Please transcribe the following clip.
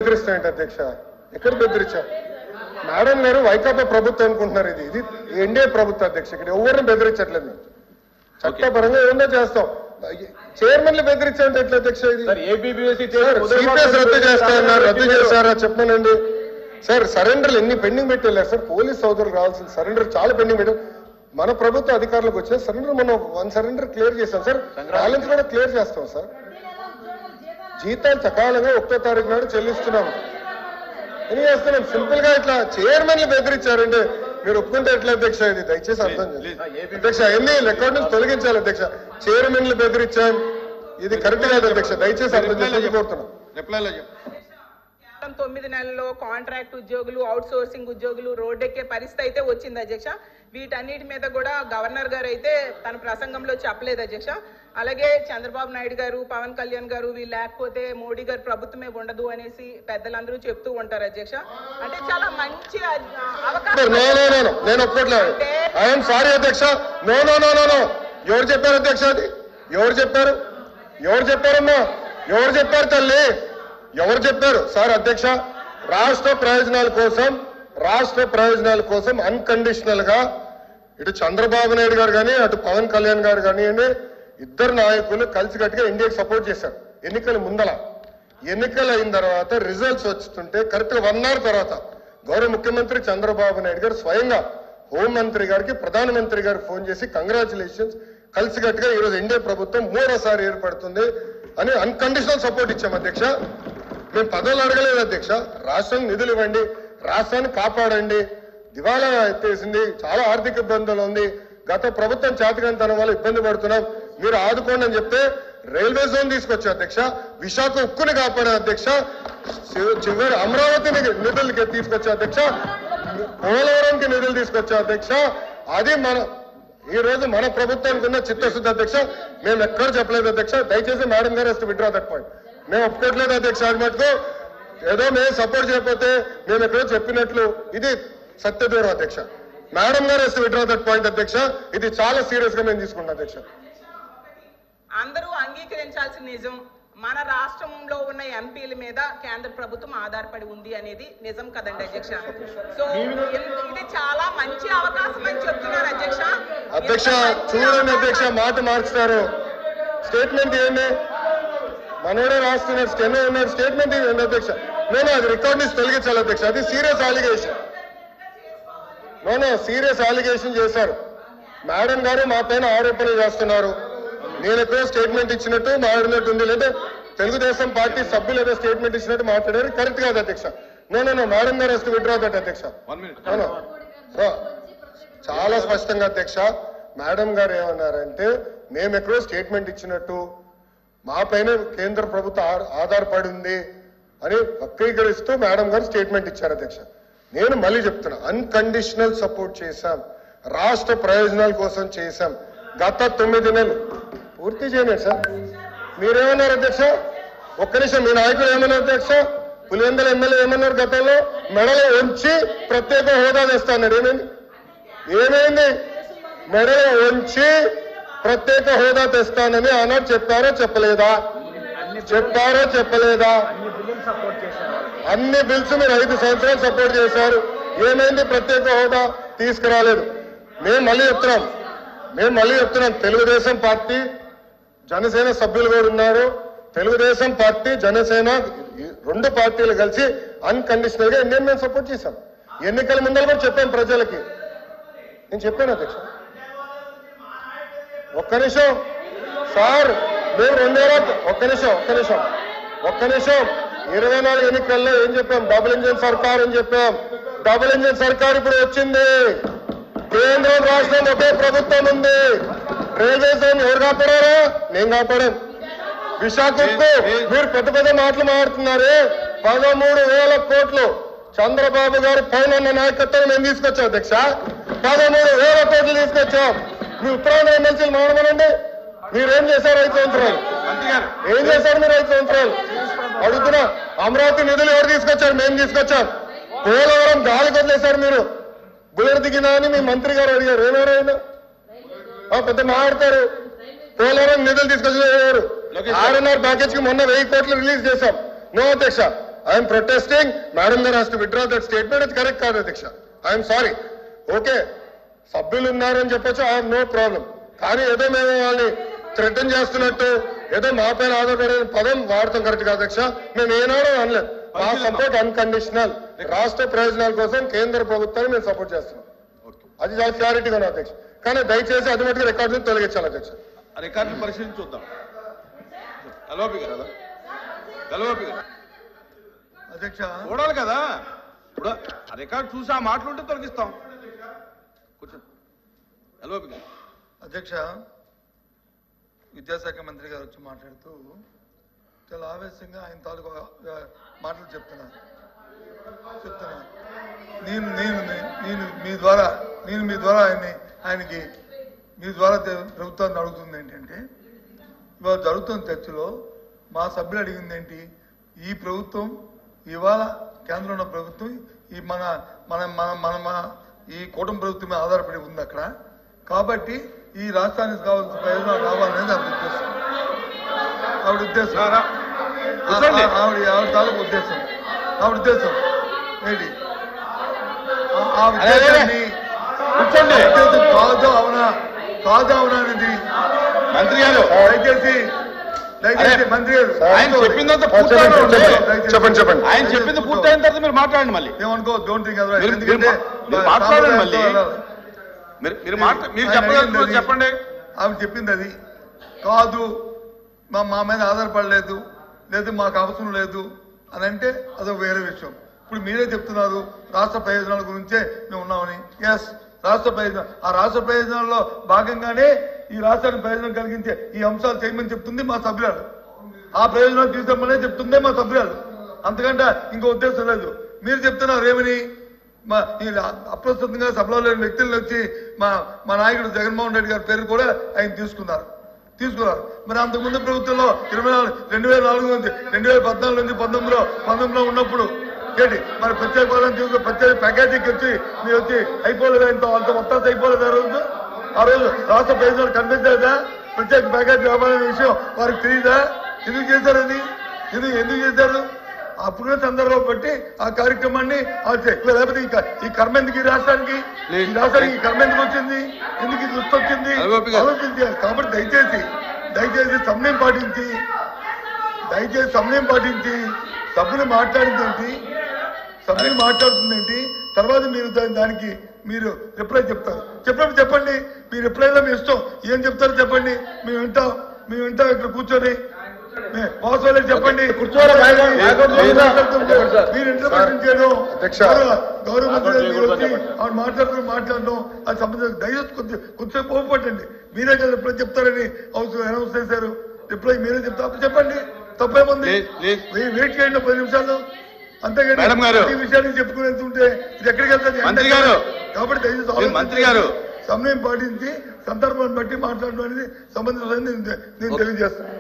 బెదిరిస్తాయంటే అధ్యక్ష, ఎక్కడ బెదిరించారు? మేడం గారు వైకాపా ప్రభుత్వం అనుకుంటున్నారు, ఇది ఎన్డీఏ ప్రభుత్వం అధ్యక్ష. ఇక్కడ ఎవరిని బెదిరించట్లేదు మేము, చట్టపరంగా ఏమన్నా చేస్తాం. చైర్మన్లు బెదిరించాలంటే ఎట్లా అధ్యక్ష? ఇది సిపిఎస్ రద్దు చేస్తారన్నారు, రద్దు చేస్తారా చెప్పానండి సార్. సరెండర్లు ఎన్ని పెండింగ్ పెట్టారు సార్? పోలీస్ సోదరులు రావాల్సిన సరెండర్ చాలా పెండింగ్ పెట్టారు. మన ప్రభుత్వ అధికారులకు వచ్చిన సరెండర్ మనం 1 సరెండర్ క్లియర్ చేస్తాం సార్, బ్యాలెన్స్ కూడా క్లియర్ చేస్తాం సార్. జీతాలు సకాలంగా 1వ తారీఖు నాడు చెల్లిస్తున్నాము. ఏం చేస్తున్నాం? సింపుల్ గా ఇట్లా చైర్మన్లు బెదిరించారంటే మీరు ఒప్పుకుంటే ఎట్లా అధ్యక్ష? ఇది దయచేసి అర్థం చేయండి అధ్యక్ష. ఎన్ని రికార్డు నుంచి తొలగించాలి అధ్యక్ష. చైర్మన్లు బెదిరించాం, ఇది కరెక్ట్ కాదు అధ్యక్ష, దయచేసి అర్థం చేసి కోరుతున్నాం. 9 నెలల్లో కాంట్రాక్ట్ ఉద్యోగులు, అవుట్ సోర్సింగ్ ఉద్యోగులు రోడ్డెక్కే పరిస్థితి అయితే వచ్చింది అధ్యక్ష. వీటన్నిటి మీద కూడా గవర్నర్ గారు అయితే తన ప్రసంగంలో చెప్పలేదు అధ్యక్ష. అలాగే చంద్రబాబు నాయుడు గారు, పవన్ కళ్యాణ్ గారు వీళ్ళు లేకపోతే మోడీ గారు ప్రభుత్వమే ఉండదు అనేసి పెద్దలందరూ చెప్తూ ఉంటారు అధ్యక్ష. అంటే చాలా మంచి అవకాశం. నేను ఒప్పుకోవట్లేదు. ఐఎమ్ సారీ అధ్యక్ష. No no no no no. ఎవరు చెప్పారు అధ్యక్ష? అది ఎవరు చెప్పారు? ఎవరు చెప్పారమ్మా? ఎవరు చెప్పారు తల్లి? ఎవరు చెప్పారు సార్? అధ్యక్ష, రాష్ట్ర ప్రయోజనాల కోసం అన్కండిషనల్ గా ఇటు చంద్రబాబు నాయుడు గారు కానీ అటు పవన్ కళ్యాణ్ గారు కానివ్వండి, ఇద్దరు నాయకులు కలిసికట్టుగా ఇండియాకి సపోర్ట్ చేశారు. ఎన్నికల ముందల, ఎన్నికలు అయిన తర్వాత రిజల్ట్స్ వస్తుంటే కరెక్ట్ గా 1 అవర్ తర్వాత గౌరవ ముఖ్యమంత్రి చంద్రబాబు నాయుడు గారు స్వయంగా హోంమంత్రి గారికి, ప్రధానమంత్రి గారికి ఫోన్ చేసి కంగ్రాచులేషన్స్, కలిసికట్టుగా ఈరోజు ఎన్డీఏ ప్రభుత్వం 3వసారి ఏర్పడుతుంది అని అన్కండిషనల్ సపోర్ట్ ఇచ్చాం అధ్యక్ష. మేము పదవులు అడగలేదు అధ్యక్ష. రాష్ట్రానికి నిధులు ఇవ్వండి, రాష్ట్రాన్ని కాపాడండి, దివాలా ఎత్తేసింది, చాలా ఆర్థిక ఇబ్బందులు ఉంది, గత ప్రభుత్వం చేతకంతనం వల్ల ఇబ్బంది పడుతున్నాం, మీరు ఆదుకోండి అని చెప్తే రైల్వే జోన్ తీసుకొచ్చా అధ్యక్ష. విశాఖ ఉక్కుని కాపాడే అధ్యక్ష. చివరి అమరావతిని నిధులకి తీసుకొచ్చా అధ్యక్ష. పోలవరంకి నిధులు తీసుకొచ్చా అధ్యక్ష. అది ఈ రోజు మన ప్రభుత్వానికి ఉన్న చిత్తశుద్ధి అధ్యక్ష. మేము ఎక్కడ చెప్పలేదు అధ్యక్ష. దయచేసి మేడం గారు వస్తే విత్డ్రా దట్ పాయింట్. మేము ఒప్పుకోవట్లేదు అధ్యక్ష. అది మటుకు ఏదో మేము సపోర్ట్ చేయకపోతే మేము ఎక్కడో చెప్పినట్లు ఇది సత్యదూరం అధ్యక్ష. మేడం గారు వస్తే విత్డ్రా దట్ పాయింట్ అధ్యక్ష. ఇది చాలా సీరియస్ గా మేము తీసుకుంటాం అధ్యక్ష. అందరూ అంగీకరించాల్సిన నిజం, మన రాష్ట్రంలో ఉన్న ఎంపీల మీద కేంద్ర ప్రభుత్వం ఆధారపడి ఉంది అనేది నిజం కదండి అధ్యక్ష. సో ఇది చాలా మంచి అవకాశం అని చెప్తున్నారు అధ్యక్ష. అధ్యక్ష చూడండి అధ్యక్ష, మాట మార్చుతారు. స్టేట్మెంట్ ఏంటి? మనోడే రాస్తున్నారు, స్టెనో ఉన్నారు, స్టేట్మెంట్ ఏంటి అధ్యక్ష? నేను అది రికార్డ్ నుంచి తొలగించాలి అధ్యక్ష. అది సీరియస్ అలిగేషన్. సీరియస్ అలిగేషన్ చేశారు మేడం గారు, మా పైన ఆరోపణలు చేస్తున్నారు. నేను ఎక్కడో స్టేట్మెంట్ ఇచ్చినట్టు మాట్లాడినట్టు ఉంది, లేదా తెలుగుదేశం పార్టీ సభ్యులు ఏదో స్టేట్మెంట్ ఇచ్చినట్టు మాట్లాడారు. కరెక్ట్ కాదు అధ్యక్ష. నో మేడం గారు వస్తే విత్డ్రా దట్ అధ్యక్ష. చాలా స్పష్టంగా అధ్యక్ష మేడం గారు ఏమన్నారంటే, మేము ఎక్కడో స్టేట్మెంట్ ఇచ్చినట్టు, మా పైన కేంద్ర ప్రభుత్వం ఆధారపడి ఉంది అని వక్రీకరిస్తూ మేడం గారు స్టేట్మెంట్ ఇచ్చారు అధ్యక్ష. నేను మళ్ళీ చెప్తున్నా, అన్కండిషనల్ సపోర్ట్ చేశాం, రాష్ట్ర ప్రయోజనాల కోసం చేశాం. గత 9 నెలలు పూర్తి చేయలేదు సార్. మీరేమన్నారు అధ్యక్ష? ఒక్క నిమిషం. మీ నాయకులు ఏమన్నారు అధ్యక్ష? పులివెందుల ఎమ్మెల్యే ఏమన్నారు? గతంలో మెడలో ఉంచి ప్రత్యేక హోదా తెస్తాడు. ఏమైంది? మెడలో ఉంచి ప్రత్యేక హోదా తెస్తానని ఆనాడు చెప్పారో చెప్పలేదా? అన్ని బిల్స్ మీరు 5 సంవత్సరాలు సపోర్ట్ చేశారు. ఏమైంది? ప్రత్యేక హోదా తీసుకురాలేదు. మేము మళ్ళీ చెప్తున్నాం, తెలుగుదేశం పార్టీ జనసేన సభ్యులు కూడా ఉన్నారు. తెలుగుదేశం పార్టీ జనసేన 2 పార్టీలు కలిసి అన్కండిషనల్ గా ఇండియన్ మేము సపోర్ట్ చేశాం. ఎన్నికల ముందర కూడా చెప్పాం ప్రజలకి. నేను చెప్పాను అధ్యక్ష. ఒక్క నిమిషం సార్, మేము 24 ఎన్నికల్లో ఏం చెప్పాం? డబుల్ ఇంజిన్ సర్కార్ అని చెప్పాం. డబుల్ ఇంజిన్ సర్కార్ ఇప్పుడు వచ్చింది. కేంద్రం రాష్ట్రం ఒకే ప్రభుత్వం ఉంది. రైల్వే జోన్ ఎవరు కాపాడారా? నేను కాపాడాను. విశాఖకు మీరు పెద్ద మాటలు మాట్లాడుతున్నారే. 13,000 కోట్లు చంద్రబాబు గారు పైన నాయకత్వం మేము తీసుకొచ్చాం అధ్యక్ష. 13,000 కోట్లు తీసుకొచ్చాం. మీ ఉత్తరాంధ్ర ఎమ్మెల్సీలు మాట్లాడమనండి. మీరేం చేశారు 5 సంవత్సరాలు? ఏం చేశారు మీరు 5 సంవత్సరాలు? అడుగుతున్నా. అమరావతి నిధులు ఎవరు తీసుకొచ్చారు? మేము తీసుకొచ్చాం. పోలవరం గాలి వదిలేశారు మీరు. బుల్లెట్ దిగినా అని మీ మంత్రి గారు అడిగారు. ఏమేరైనా పెద్ద మాట్లాడతారు. పోలవరం నిధులు తీసుకొచ్చారు. 6.5 ప్యాకేజ్ కి మొన్న 1000 కోట్లు రిలీజ్ చేశాం. నో అధ్యక్ష, ఐఎమ్ ప్రొటెస్టింగ్. మేడం గారు has to withdraw that statement. అది కరెక్ట్ కాదు అధ్యక్ష. I'm sorry. ఓకే, సభ్యులు ఉన్నారని చెప్పొచ్చు, ఐ హావ్ నో ప్రాబ్లం. కానీ ఏదో మేము వాళ్ళని థ్రెటన్ చేస్తున్నట్టు ఏదో మా పైన ఆధారపడే పదం వాడతాం కరెక్ట్ కాదు అధ్యక్ష. మేము ఏనాడో అనలేదు. మా సపోర్ట్ అన్కండిషనల్. రాష్ట్ర ప్రయోజనాల కోసం కేంద్ర ప్రభుత్వాన్ని మేము సపోర్ట్ చేస్తున్నాం. అది చాలా క్లారిటీగా ఉంది అధ్యక్ష. కానీ దయచేసి అది మటుకు రికార్డు తొలగించాలి అధ్యక్ష. రికార్డులు పరిశీలించి చూద్దాం. అధ్యక్ష చూడాలి కదా, ఇప్పుడు ఆ రికార్డు చూసి ఆ మాటలుంటే తొలగిస్తాం. కూర్చోండి. అధ్యక్ష, విద్యాశాఖ మంత్రి గారు వచ్చి మాట్లాడుతూ చాలా ఆవేశంగా ఆయన తాలూకు మాటలు చెప్తున్నారు. నేను నేను నేను మీ ద్వారా ఆయనకి మీ ద్వారా ప్రభుత్వాన్ని అడుగుతుంది ఏంటంటే, ఇవాళ జరుగుతున్న చర్చలో మా సభ్యులు అడిగింది ఏంటి? ఈ ప్రభుత్వం ఇవాళ కేంద్రంలో ఉన్న ప్రభుత్వం ఈ మన మన మన మన ఈ కూటమి ప్రభుత్వం మీద ఆధారపడి ఉంది అక్కడ. కాబట్టి ఈ రాష్ట్రానికి కావాల్సిన ప్రయోజనాలు కావాలనేది ఆవిడ ఉద్దేశం. ఆవిడ తాలూకు ఉద్దేశం. ఆవిడ ఉద్దేశం ఏంటి? ఆ ఉద్దేశాన్ని కాదు అవునా అనేది మంత్రి గారు దయచేసి మంత్రి గారు ఆయన చెప్పిందంత చెప్పండి చెప్పండి. ఆయన చెప్పింది పూర్తయిన తర్వాత మీరు మాట్లాడండి. మళ్ళీ ఏమనుకో డోంట్ థింక్ ఎందుకంటే మాట్లాడండి. మళ్ళీ మీరు చెప్పండి. ఆమె చెప్పింది అది కాదు, మా మీద ఆధారపడలేదు, లేదు మాకు అవసరం లేదు అని అంటే అదొక వేరే విషయం. ఇప్పుడు మీరే చెప్తున్నారు రాష్ట్ర ప్రయోజనాల గురించే మేము ఉన్నామని. ఎస్, రాష్ట్ర ప్రయోజనం. ఆ రాష్ట్ర ప్రయోజనాల్లో భాగంగానే ఈ రాష్ట్రానికి ప్రయోజనం కలిగించే ఈ అంశాలు చేయమని చెప్తుంది మా సభ్యురాలు. ఆ ప్రయోజనాలు తీసుకోమనే చెప్తుందే మా సభ్యురాలు. అంతకంటే ఇంకో ఉద్దేశం లేదు. మీరు చెప్తున్నారు ఏమని? మా అప్రస్తుతంగా సభలో లేని వ్యక్తులను వచ్చి మా నాయకుడు జగన్మోహన్ రెడ్డి గారి పేరు కూడా ఆయన తీసుకున్నారు. మరి అంతకుముందు ప్రభుత్వంలో 2004 నుంచి 2014 నుంచి 19లో ఉన్నప్పుడు ఏంటి మరి ప్రత్యేక పదం తీసుకుని ప్రత్యేక ప్యాకేజీకి వచ్చి మీరు వచ్చి అయిపోలేదు, అంత మొత్తం అయిపోలేదు. ఆ రోజు రాష్ట్ర ప్రయోజనాలు కనిపించలేదా? ప్రత్యేక ప్యాకేజీ వ్యాపారం విషయం వారికి తెలియదా? ఎందుకు చేశారు అది? ఎందుకు చేశారు? అప్పుడున్న సందర్భం బట్టి ఆ కార్యక్రమాన్ని లేకపోతే ఈ కర్మ ఎందుకు ఈ రాష్ట్రానికి ఈ కర్మ ఎందుకు వచ్చింది? ఎందుకు ఇది దృష్టి వచ్చింది? ఆలోచించాలి. కాబట్టి దయచేసి సమయం పాటించి సభ్యులు మాట్లాడుతుందేంటి? తర్వాత మీరు దానికి మీరు రిప్లై చెప్తారు. చెప్పండి. మీ రిప్లైలో మీ ఇష్టం. ఏం చెప్తారో చెప్పండి. మేము వింటాం ఇక్కడ కూర్చొని. చెప్పండి. మీరు ఇంటర్ప్రిటేషన్ చేయడం, గౌరవ మంత్రి మాట్లాడడం అది సంబంధించిన దయచేసి కొంచెం కోపపట్టండి. మీరే కదా రిప్లై చెప్తారని అనౌన్స్ చేశారు. రిప్లై మీరే చెప్తారు. చెప్పండి, తప్పేముంది? వెయిట్ చేయండి 10 నిమిషాలు. అంతేగాని ఈ విషయాన్ని చెప్పుకుని వెళ్తుంటే ఇది ఎక్కడికి వెళ్తుంది? కాబట్టి దయచేసి మంత్రి గారు సమయం పాటించి సందర్భాన్ని బట్టి మాట్లాడడం అనేది సంబంధించిన నేను తెలియజేస్తాను.